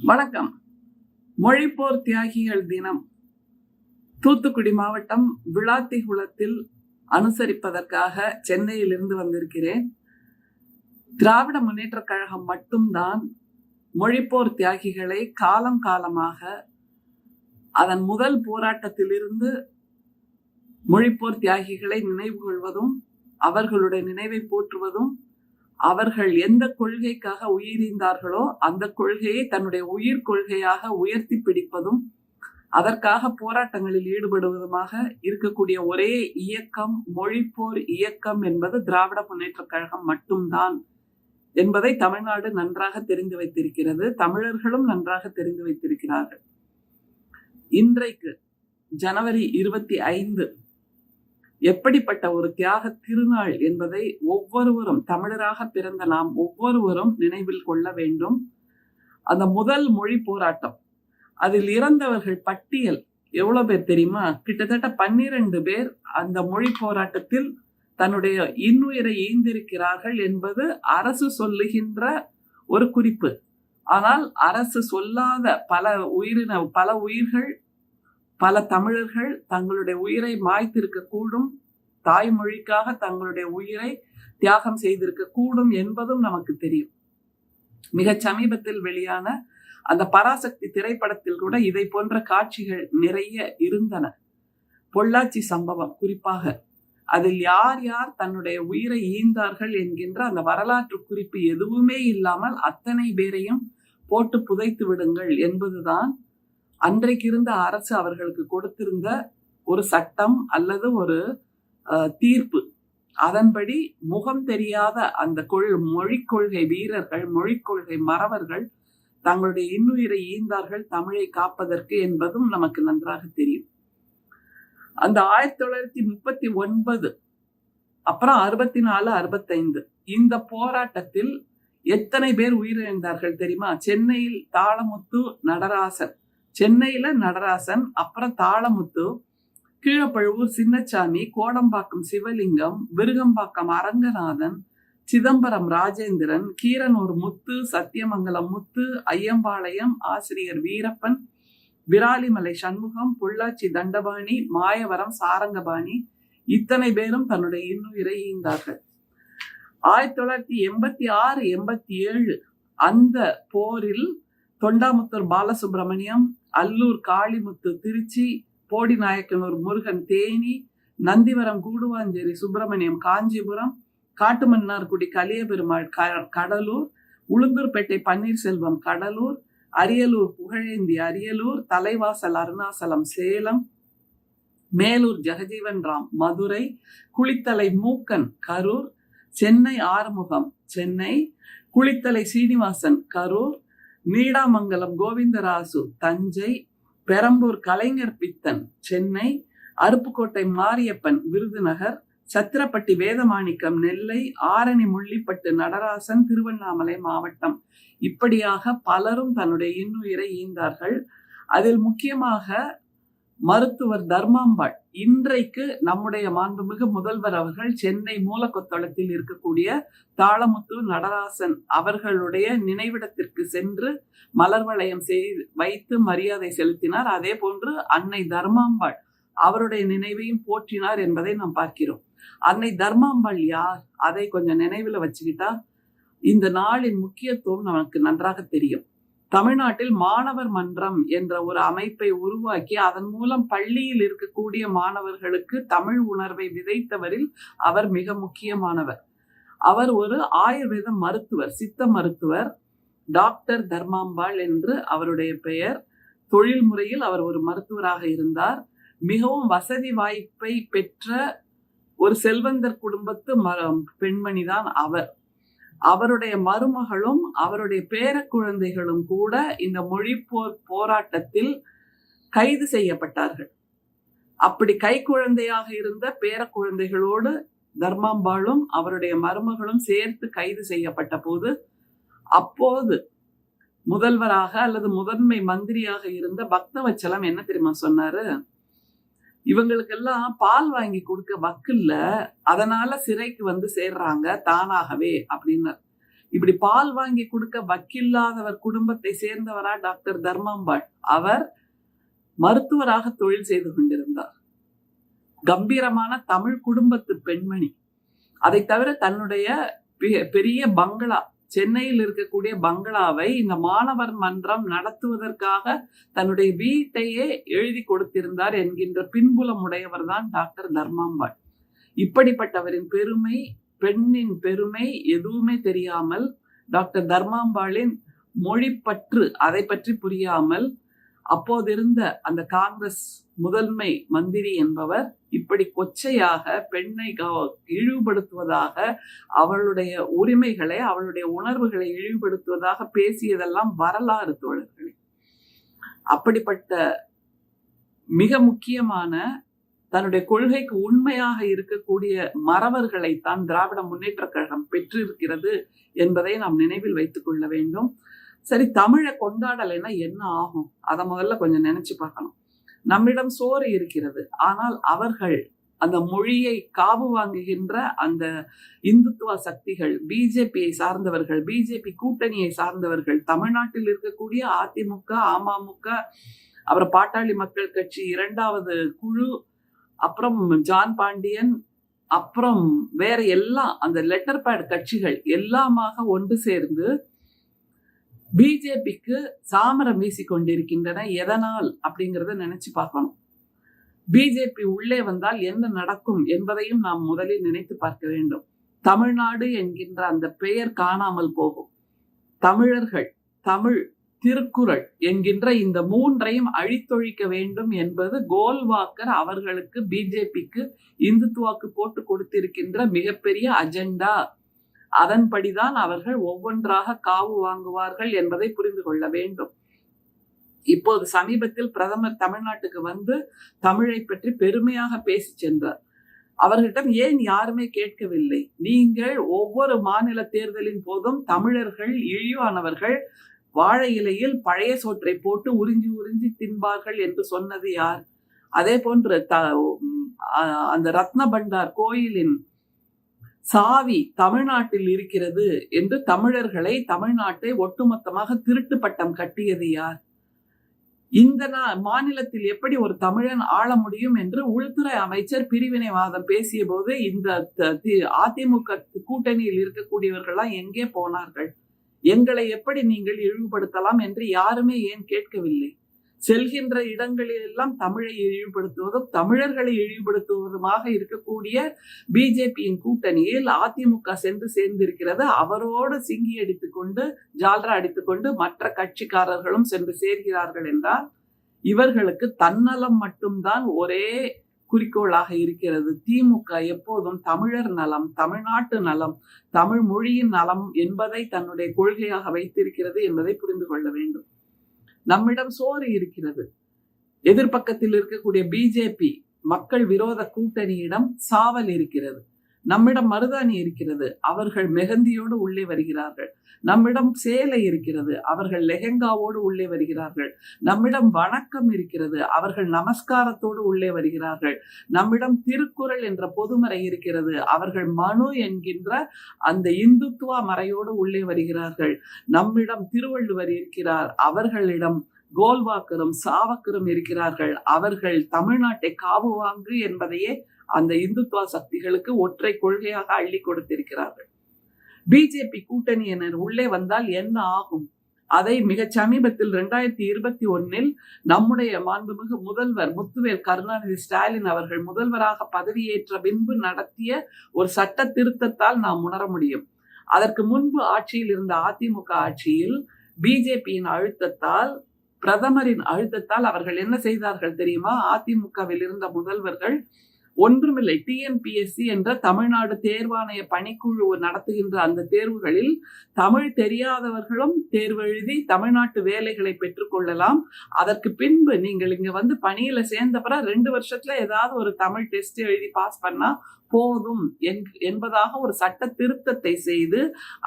வணக்கம். மொழிப்போர் தியாகிகள் தினம் தூத்துக்குடி மாவட்டம் விளாத்திகுளத்தில் அனுசரிப்பதற்காக சென்னையிலிருந்து வந்திருக்கிறேன். திராவிட முன்னேற்ற கழகம் மட்டும்தான் மொழிப்போர் தியாகிகளை காலம் காலமாக அதன் முதல் போராட்டத்திலிருந்து மொழிப்போர் தியாகிகளை நினைவு கொள்வதும் அவர்களுடைய நினைவை போற்றுவதும் அவர்கள் எந்த கொள்கைக்காக உயிரிந்தார்களோ அந்த கொள்கையை தன்னுடைய உயிர் கொள்கையாக உயர்த்தி பிடிப்பதும் அதற்காக போராட்டங்களில் ஈடுபடுவதுமாக இருக்கக்கூடிய ஒரே இயக்கம் மொழிப்போர் இயக்கம் என்பது திராவிட முன்னேற்ற கழகம் மட்டும்தான் என்பதை தமிழ்நாடு நன்றாக தெரிந்து வைத்திருக்கிறது. தமிழர்களும் நன்றாக தெரிந்து வைத்திருக்கிறார்கள். இன்றைக்கு ஜனவரி 25 எப்படிப்பட்ட ஒரு தியாக திருநாள் என்பதை ஒவ்வொருவரும், தமிழராக பிறந்த நாம் ஒவ்வொருவரும் நினைவில் கொள்ள வேண்டும். அந்த முதல் மொழி போராட்டம், அதில் இறந்தவர்கள் பட்டியல் எவ்வளவு பேர் தெரியுமா? கிட்டத்தட்ட 12 பேர் அந்த மொழி போராட்டத்தில் தன்னுடைய இன்னுயிரை ஈந்திருக்கிறார்கள் என்பது அரசு சொல்லுகின்ற ஒரு குறிப்பு. ஆனால் அரசு சொல்லாத பல உயிர்கள், பல தமிழர்கள் தங்களுடைய உயிரை மாய்த்திருக்க கூடும், தாய்மொழிக்காக தங்களுடைய உயிரை தியாகம் செய்திருக்க கூடும் என்பதும் நமக்கு தெரியும். மிக சமீபத்தில் வெளியான அந்த பராசக்தி திரைப்படத்தில் கூட இதை போன்ற காட்சிகள் நிறைய இருந்தன. பொள்ளாச்சி சம்பவம் குறிப்பாக, அதில் யார் யார் தன்னுடைய உயிரை ஈந்தார்கள் என்கின்ற அந்த வரலாற்று குறிப்பு எதுவுமே இல்லாமல் அத்தனை பேரையும் போட்டு புதைத்து விடுங்கள் என்பதுதான் அன்றைக்கு இருந்த அரசு அவர்களுக்கு கொடுத்திருந்த ஒரு சட்டம் அல்லது ஒரு தீர்ப்பு. அதன்படி முகம் தெரியாத அந்த மொழிக் கொள்கை வீரர்கள், மொழிக் கொள்கை மறவர்கள் தங்களுடைய இன்னுயிரை ஈந்தார்கள் தமிழை காப்பதற்கு என்பதும் நமக்கு நன்றாக தெரியும். அந்த 1939 அப்புறம் 64, 65 இந்த போராட்டத்தில் எத்தனை பேர் உயிரிழந்தார்கள் தெரியுமா? சென்னையில் தாளமுத்து, நடராசன், சென்னையில நடராசன், அப்புறம் தாளமுத்து, கீழப்பழுவூர் சின்னசாமி, கோடம்பாக்கம் சிவலிங்கம், விருகம்பாக்கம் அரங்கநாதன், சிதம்பரம் ராஜேந்திரன், கீரனூர் முத்து, சத்தியமங்கலம் முத்து, ஐயம்பாளையம் ஆசிரியர் வீரப்பன், விராலிமலை சண்முகம், பொள்ளாச்சி தண்டபாணி, மாயவரம் சாரங்கபாணி, இத்தனை பேரும் தன்னுடைய இன்னுயிரை ஈந்தார்கள். 1986, 87 அந்த போரில் தொண்டாமுத்தூர் பாலசுப்ரமணியம், அல்லூர் காளிமுத்து திருச்சி, போடிநாயக்கனூர் முருகன் தேனி, நந்திவரம் கூடுவாஞ்சேரி சுப்பிரமணியம் காஞ்சிபுரம், காட்டுமன்னார்குடி கலியபெருமாள் கடலூர், உளுந்தூர்பேட்டை பன்னீர்செல்வம் கடலூர், அரியலூர் புகழேந்தி அரியலூர், தலைவாசல் அருணாசலம் சேலம், மேலூர் ஜெகஜீவன் ராம் மதுரை, குளித்தலை மூக்கன் கரூர், சென்னை ஆறுமுகம் சென்னை, குளித்தலை சீனிவாசன் கரூர், நீடாமங்கலம் கோவிந்தராசு தஞ்சை, பெரம்பூர் கலைஞர் பித்தன் சென்னை, அருப்புக்கோட்டை மாரியப்பன் விருதுநகர், சத்திரப்பட்டி வேதமாணிக்கம் நெல்லை, ஆரணி முள்ளிப்பட்டு நடராசன் திருவண்ணாமலை மாவட்டம். இப்படியாக பலரும் தன்னுடைய இன்னுயிரை ஈந்தார்கள். அதில் முக்கியமாக மருத்துவர் தர்மாம்பாள், இன்றைக்கு நம்முடைய மாண்புமிகு முதல்வர் அவர்கள் சென்னை மூலக்கொத்தளத்தில் இருக்கக்கூடிய தாளமுத்து, நடராசன் அவர்களுடைய நினைவிடத்திற்கு சென்று மலர் வளையம் வைத்து மரியாதை செலுத்தினார். அதே போன்று அன்னை தர்மாம்பாள் அவருடைய நினைவையும் போற்றினார் என்பதை நாம் பார்க்கிறோம். அன்னை தர்மாம்பாள் யார்? அதை கொஞ்சம் நினைவில் வச்சுக்கிட்டா இந்த நாளின் முக்கியத்துவம் நமக்கு நன்றாக தெரியும். தமிழ்நாட்டில் மாணவர் மன்றம் என்ற ஒரு அமைப்பை உருவாக்கி அதன் மூலம் பள்ளியில் இருக்கக்கூடிய மாணவர்களுக்கு தமிழ் உணர்வை விதைத்தவரில் அவர் மிக முக்கியமானவர். அவர் ஒரு ஆயுர்வேத மருத்துவர், சித்த மருத்துவர், டாக்டர் தர்மாம்பாள் என்று அவருடைய பெயர். தொழில் முறையில் அவர் ஒரு மருத்துவராக இருந்தார். மிகவும் வசதி வாய்ப்பை பெற்ற ஒரு செல்வந்தர் குடும்பத்து பெண்மணிதான் அவர். அவருடைய மருமகளும் அவருடைய பேர குழந்தைகளும் கூட இந்த மொழிப்போர் போராட்டத்தில் கைது செய்யப்பட்டார்கள். அப்படி கை குழந்தையாக இருந்த பேர குழந்தைகளோடு தர்மாம்பாளும் அவருடைய மருமகளும் சேர்த்து கைது செய்யப்பட்ட போது, அப்போது முதல்வராக அல்லது முதன்மை மந்திரியாக இருந்த பக்தவச்சலம் என்ன தெரியுமா சொன்னாரு? இவங்களுக்கெல்லாம் பால் வாங்கி கொடுக்க வக்கில்ல, அதனால சிறைக்கு வந்து சேர்றாங்க தானாகவே அப்படின்னு. இப்படி பால் வாங்கி கொடுக்க வக்கில்லாதவர் குடும்பத்தை சேர்ந்தவரா டாக்டர் தர்மாம்பாள்? அவர் மருத்துவராக தொழில் செய்து கொண்டிருந்தார். கம்பீரமான தமிழ் குடும்பத்து பெண்மணி. அதை தவிர தன்னுடைய பெரிய பங்களா, சென்னையில் இருக்கக்கூடிய பங்களாவை இந்த மாணவர் மன்றம் நடத்துவதற்காக தன்னுடைய வீட்டையே எழுதி கொடுத்திருந்தார் என்கின்ற பின்புலம் உடையவர் தான் டாக்டர் தர்மாம்பாள். இப்படிப்பட்டவரின் பெருமை, பெண்ணின் பெருமை எதுவுமே தெரியாமல், டாக்டர் தர்மாம்பாளின் மொழிப்பற்று அதை பற்றி புரியாமல், அப்போதிருந்த அந்த காங்கிரஸ் முதன்மை மந்திரி என்பவர் இப்படி கொச்சையாக பெண்ணை இழிவுபடுத்துவதாக, அவளுடைய உரிமைகளை, அவளுடைய உணர்வுகளை இழிவுபடுத்துவதாக பேசியதெல்லாம் வரலாறு தோழர்களே. அப்படிப்பட்ட மிக முக்கியமான தன்னுடைய கொள்கைக்கு உண்மையாக இருக்கக்கூடிய மறவர்களைத்தான் திராவிட முன்னேற்ற கழகம் பெற்றிருக்கிறது என்பதை நாம் நினைவில் வைத்துக் கொள்ள வேண்டும். சரி, தமிழை கொண்டாடலைன்னா என்ன ஆகும்? அதை முதல்ல கொஞ்சம் நினைச்சு பார்க்கணும். நம்மிடம் சோறு இருக்கிறது, ஆனால் அவர்கள் அந்த மொழியை காவு வாங்குகின்ற அந்த இந்துத்துவ சக்திகள், பிஜேபியை சார்ந்தவர்கள், பிஜேபி கூட்டணியை சார்ந்தவர்கள், தமிழ்நாட்டில் இருக்கக்கூடிய அதிமுக, அமமுக, அப்புறம் பாட்டாளி மக்கள் கட்சி இரண்டாவது குழு, அப்புறம் ஜான் பாண்டியன், அப்புறம் வேற எல்லாம் அந்த லெட்டர் பேட் கட்சிகள் எல்லாமாக ஒன்று சேர்ந்து பிஜேபிக்கு சாமரம் வீசி கொண்டிருக்கின்றன. எதனால் அப்படிங்கிறத நினைச்சு பார்க்கணும். பிஜேபி உள்ளே வந்தால் என்ன நடக்கும் என்பதையும் நாம் முதலில் நினைத்து பார்க்க வேண்டும். தமிழ்நாடு என்கின்ற அந்த பெயர் காணாமல் போகும். தமிழர்கள், தமிழ், திருக்குறள் என்கின்ற இந்த மூன்றையும் அழித்தொழிக்க வேண்டும் என்பது கோல்வாக்கர் அவர்களுக்கு, பிஜேபிக்கு, இந்துத்துவாக்கு போட்டு கொடுத்திருக்கின்ற மிகப்பெரிய அஜெண்டா. அதன்படிதான் அவர்கள் ஒவ்வொன்றாக காவு வாங்குவார்கள் என்பதை புரிந்து கொள்ள வேண்டும். இப்போது சமீபத்தில் பிரதமர் தமிழ்நாட்டுக்கு வந்து தமிழை பற்றி பெருமையாக பேசி சென்றார். அவர்களிடம் ஏன் யாருமே கேட்கவில்லை? நீங்கள் ஒவ்வொரு மாநில தேர்தலின் போதும் தமிழர்கள் இழிவானவர்கள், வாழை இலையில் பழைய சோற்றை போட்டு உறிஞ்சி உறிஞ்சி தின்பார்கள் என்று சொன்னது யார்? அதே போன்று அந்த ரத்ன பண்டார் கோயிலின் சாவி தமிழ்நாட்டில் இருக்கிறது என்று தமிழர்களை, தமிழ்நாட்டை ஒட்டுமொத்தமாக திருட்டு பட்டம் கட்டியது யார்? இந்த மாநிலத்தில் எப்படி ஒரு தமிழன் ஆள முடியும் என்று உள்துறை அமைச்சர் பிரிவினைவாதம் பேசிய போது இந்த அதிமுக கூட்டணியில் இருக்கக்கூடியவர்கள்லாம் எங்கே போனார்கள்? எங்களை எப்படி நீங்கள் இழிவுபடுத்தலாம் என்று யாருமே ஏன் கேட்கவில்லை? செல்கின்ற இடங்களில் எல்லாம் தமிழை இழிவுபடுத்துவதும் தமிழர்களை இழிவுபடுத்துவதுமாக இருக்கக்கூடிய பிஜேபியின் கூட்டணியில் அதிமுக சென்று சேர்ந்திருக்கிறது. அவரோடு சிங்கி அடித்துக் கொண்டு, ஜால்ரா அடித்துக் கொண்டு மற்ற கட்சிக்காரர்களும் சென்று சேர்கிறார்கள் என்றால் இவர்களுக்கு தன்னலம் மட்டும்தான் ஒரே குறிக்கோளாக இருக்கிறது. திமுக எப்போதும் தமிழர் நலம், தமிழ்நாட்டு நலம், தமிழ் மொழியின் நலம் என்பதை தன்னுடைய கொள்கையாக வைத்திருக்கிறது என்பதை புரிந்து கொள்ள வேண்டும். நம்மிடம் சோறு இருக்கிறது. எதிர்பக்கத்தில் இருக்கக்கூடிய பிஜேபி மக்கள் விரோத கூட்டணியிடம் சாவல் இருக்கிறது. நம்மிடம் மருதாணி இருக்கிறது, அவர்கள் மெஹந்தியோடு உள்ளே வருகிறார்கள். நம்மிடம் சேலை இருக்கிறது, அவர்கள் லெஹெங்காவோடு உள்ளே வருகிறார்கள். நம்மிடம் வணக்கம் இருக்கிறது, அவர்கள் நமஸ்காரத்தோடு உள்ளே வருகிறார்கள். நம்மிடம் திருக்குறள் என்ற பொதுமறை இருக்கிறது, அவர்கள் மனு என்கின்ற அந்த இந்துத்துவ மறையோடு உள்ளே வருகிறார்கள். நம்மிடம் திருவள்ளுவர் இருக்கிறார், அவர்களிடம் கோல்வாக்கரும் சாவக்கரும் இருக்கிறார்கள். அவர்கள் தமிழ்நாட்டை காவு வாங்கு என்பதையே அந்த இந்துத்துவ சக்திகளுக்கு ஒற்றை கொள்கையாக அள்ளி கொடுத்திருக்கிறார்கள். பிஜேபி கூட்டணியினர் உள்ளே வந்தால் என்ன ஆகும்? அதை மிக சமீபத்தில் 2021 நம்முடைய மாண்புமிகு முதல்வர் முத்துவேல் கருணாநிதி ஸ்டாலின் அவர்கள் முதல்வராக பதவியேற்ற பின்பு நடத்திய ஒரு சட்ட திருத்தத்தால் நாம் உணர முடியும். அதற்கு முன்பு ஆட்சியில் இருந்த அதிமுக ஆட்சியில் பிஜேபியின் அழுத்தத்தால், பிரதமரின் அழுத்தத்தால் அவர்கள் என்ன செய்தார்கள் தெரியுமா? அதிமுகவில் இருந்த முதல்வர்கள் ஒன்றுமில்லை, டிஎன்பிஎஸ்சி என்ற தமிழ்நாடு தேர்வாணைய பணிக்குழு நடத்துகின்ற அந்த தேர்வுகளில் தமிழ் தெரியாதவர்களும் தேர்வு எழுதி தமிழ்நாட்டு வேலைகளை பெற்றுக்கொள்ளலாம். அதற்கு பின்பு நீங்கள் இங்க வந்து பணியில சேர்ந்த பிறகு 2 வருஷத்துல ஏதாவது ஒரு தமிழ் டெஸ்ட் எழுதி பாஸ் பண்ணா போதும் என்பதாக ஒரு சட்ட திருத்தத்தை செய்து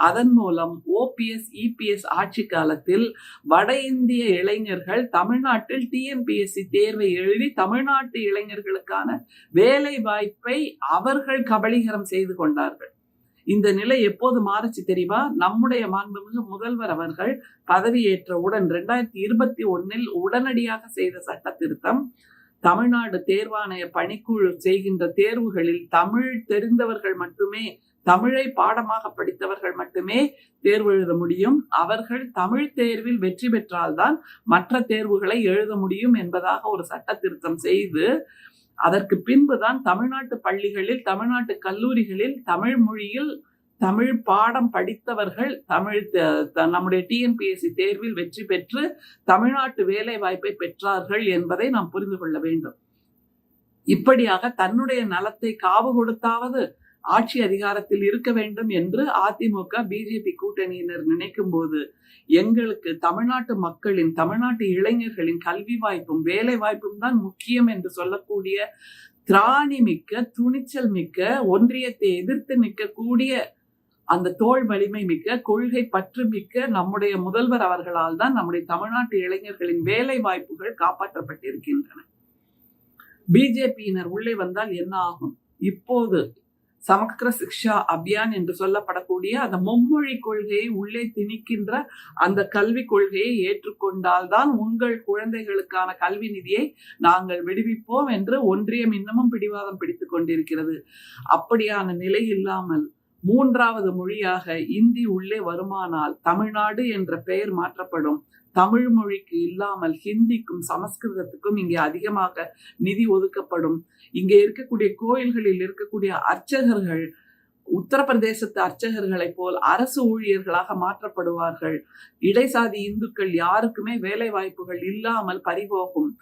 அதன் மூலம் ஓபிஎஸ் இபிஎஸ் ஆட்சி காலத்தில் வட இந்திய இளைஞர்கள் தமிழ்நாட்டில் டிஎன்பிஎஸ்சி தேர்வை எழுதி தமிழ்நாட்டு இளைஞர்களுக்கான வேலை வாய்ப்பை அவர்கள் கபளீகரம் செய்து கொண்டார்கள். இந்த நிலை எப்போது மாறுச்சு தெரியுமா? நம்முடைய மாண்புமிகு முதல்வர் அவர்கள் பதவியேற்றவுடன் 2021 உடனடியாக செய்த சட்ட திருத்தம், தமிழ்நாடு தேர்வாணைய பணிக்குழு செய்கின்ற தேர்வுகளில் தமிழ் தெரிந்தவர்கள் மட்டுமே, தமிழை பாடமாக படித்தவர்கள் மட்டுமே தேர்வு எழுத முடியும். அவர்கள் தமிழ் தேர்வில் வெற்றி பெற்றால்தான் மற்ற தேர்வுகளை எழுத முடியும் என்பதாக ஒரு சட்ட திருத்தம் செய்து, அதற்கு பின்புதான் தமிழ்நாட்டு பள்ளிகளில், தமிழ்நாட்டு கல்லூரிகளில் தமிழ் மொழியில் தமிழ் பாடம் படித்தவர்கள் நம்முடைய டிஎன்பிஎஸ்சி தேர்வில் வெற்றி பெற்று தமிழ்நாட்டு வேலை வாய்ப்பை பெற்றார்கள் என்பதை நாம் புரிந்து கொள்ள வேண்டும். இப்படியாக தன்னுடைய நலத்தை காவு கொடுத்தாவது ஆட்சி அதிகாரத்தில் இருக்க வேண்டும் என்று அதிமுக பிஜேபி கூட்டணியினர் நினைக்கும் போது, எங்களுக்கு தமிழ்நாட்டு மக்களின், தமிழ்நாட்டு இளைஞர்களின் கல்வி வாய்ப்பும் வேலை வாய்ப்பும் தான் முக்கியம் என்று சொல்லக்கூடிய திராணி மிக்க, துணிச்சல் மிக்க, ஒன்றியத்தை எதிர்த்து நிற்கக்கூடிய அந்த தோள் வலிமை மிக்க, கொள்கை பற்று மிக்க நம்முடைய முதல்வர் அவர்களால் தான் நம்முடைய தமிழ்நாட்டு இளைஞர்களின் வேலை வாய்ப்புகள் காப்பாற்றப்பட்டிருக்கின்றன. பிஜேபியினர் உள்ளே வந்தால் என்ன ஆகும்? இப்போது சமக்ர சிக்ஷா அபியான் என்று சொல்லப்படக்கூடிய அந்த மும்மொழி கொள்கையை உள்ளே திணிக்கின்ற அந்த கல்வி கொள்கையை ஏற்றுக்கொண்டால்தான் உங்கள் குழந்தைகளுக்கான கல்வி நிதியை நாங்கள் விடுவிப்போம் என்று ஒன்றியம் இன்னமும் பிடிவாதம் பிடித்துக் கொண்டிருக்கிறது. அப்படியான நிலை இல்லாமல் மூன்றாவது மொழியாக இந்தி உள்ளே வருமானால் தமிழ்நாடு என்ற பெயர் மாற்றப்படும். தமிழ் மொழிக்கு இல்லாமல் ஹிந்திக்கும் சமஸ்கிருதத்துக்கும் இங்கே அதிகமாக நிதி ஒதுக்கப்படும். இங்கே இருக்கக்கூடிய கோயில்களில் இருக்கக்கூடிய அர்ச்சகர்கள் உத்தரப்பிரதேசத்து அர்ச்சகர்களை போல் அரசு ஊழியர்களாக மாற்றப்படுவார்கள். இடைசாதி இந்துக்கள் யாருக்குமே வேலை வாய்ப்புகள் இல்லாமல் பறிபோகும்.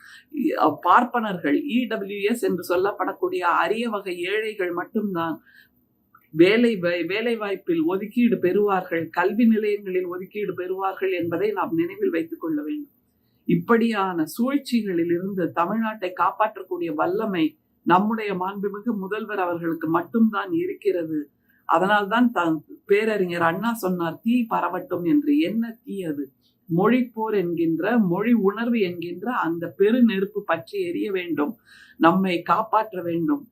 பார்ப்பனர்கள், இடபிள்யூஎஸ் என்று சொல்லப்படக்கூடிய அரிய வகை ஏழைகள் மட்டும்தான் வேலை வாய்ப்பில் ஒதுக்கீடு பெறுவார்கள், கல்வி நிலையங்களில் ஒதுக்கீடு பெறுவார்கள் என்பதை நாம் நினைவில் வைத்துக் கொள்ள வேண்டும். இப்படியான சூழ்ச்சிகளில் இருந்து தமிழ்நாட்டை காப்பாற்றக்கூடிய வல்லமை நம்முடைய மாண்புமிகு முதல்வர் அவர்களுக்கு மட்டும்தான் இருக்கிறது. அதனால்தான் பேரறிஞர் அண்ணா சொன்னார், தீ பரவட்டும் என்று. என்ன தீ அது? மொழிப்போர் என்கின்ற, மொழி உணர்வு என்கின்ற அந்த பெரு நெருப்பு பற்றி எரிய வேண்டும், நம்மை காப்பாற்ற வேண்டும்.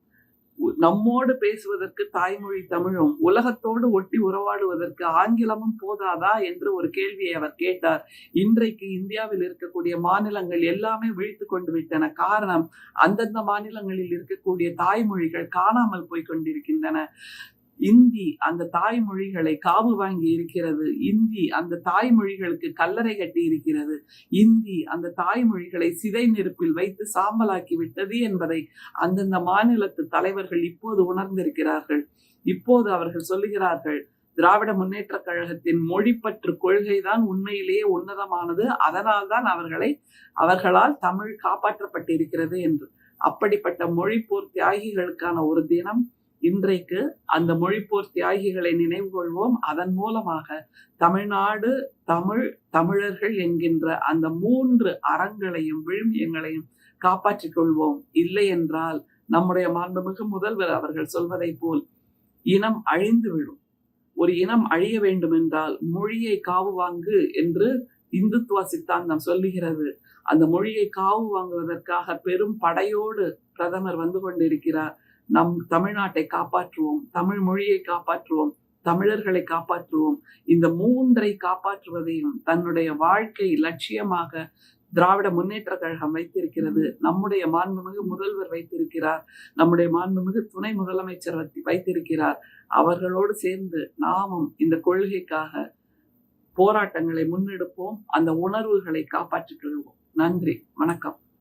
நம்மோடு பேசுவதற்கு தாய்மொழி தமிழும், உலகத்தோடு ஒட்டி உறவாடுவதற்கு ஆங்கிலமும் போதாதா என்று ஒரு கேள்வியை அவர் கேட்டார். இன்றைக்கு இந்தியாவில் இருக்கக்கூடிய மாநிலங்கள் எல்லாமே விழித்து கொண்டு விட்டன. காரணம், அந்தந்த மாநிலங்களில் இருக்கக்கூடிய தாய்மொழிகள் காணாமல் போய் கொண்டிருக்கின்றன. இந்தி அந்த தாய்மொழிகளை காவு வாங்கி இருக்கிறது. இந்தி அந்த தாய்மொழிகளுக்கு கல்லறை கட்டி இருக்கிறது. இந்தி அந்த தாய்மொழிகளை சிதை நெருப்பில் வைத்து சாம்பலாக்கி விட்டது என்பதை அந்தந்த மாநிலத்து தலைவர்கள் இப்போது உணர்ந்திருக்கிறார்கள். இப்போது அவர்கள் சொல்லுகிறார்கள், திராவிட முன்னேற்ற கழகத்தின் மொழிப்பற்று கொள்கைதான் உண்மையிலேயே உன்னதமானது, அதனால்தான் அவர்களால் தமிழ் காப்பாற்றப்பட்டிருக்கிறது என்று. அப்படிப்பட்ட மொழிப்போர் தியாகிகளுக்கான ஒரு தினம் இன்றைக்கு. அந்த மொழிப்போர் தியாகிகளை நினைவு கொள்வோம். அதன் மூலமாக தமிழ்நாடு, தமிழர்கள் என்கின்ற அந்த 3 அறங்களையும் விழுமியங்களையும் காப்பாற்றிக் கொள்வோம். இல்லை என்றால் நம்முடைய மாண்புமிகு முதல்வர் அவர்கள் சொல்வதை போல் இனம் அழிந்து விடும். ஒரு இனம் அழிய வேண்டும் என்றால் மொழியை காவு வாங்கு என்று இந்துத்துவ சித்தாந்தம் சொல்லுகிறது. அந்த மொழியை காவு வாங்குவதற்காக பெரும் படையோடு பிரதமர் வந்து கொண்டிருக்கிறார். நம் தமிழ்நாட்டை காப்பாற்றுவோம், தமிழ் மொழியை காப்பாற்றுவோம், தமிழர்களை காப்பாற்றுவோம். இந்த 3ஐ காப்பாற்றுவதையும் தன்னுடைய வாழ்க்கை லட்சியமாக திராவிட முன்னேற்ற கழகம் வைத்திருக்கிறது. நம்முடைய மாண்புமிகு முதல்வர் வைத்திருக்கிறார், நம்முடைய மாண்புமிகு துணை முதலமைச்சர் வைத்திருக்கிறார். அவர்களோடு சேர்ந்து நாமும் இந்த கொள்கைக்காக போராட்டங்களை முன்னெடுப்போம். அந்த உணர்வுகளை காப்பாற்றிக் கொள்வோம். நன்றி, வணக்கம்.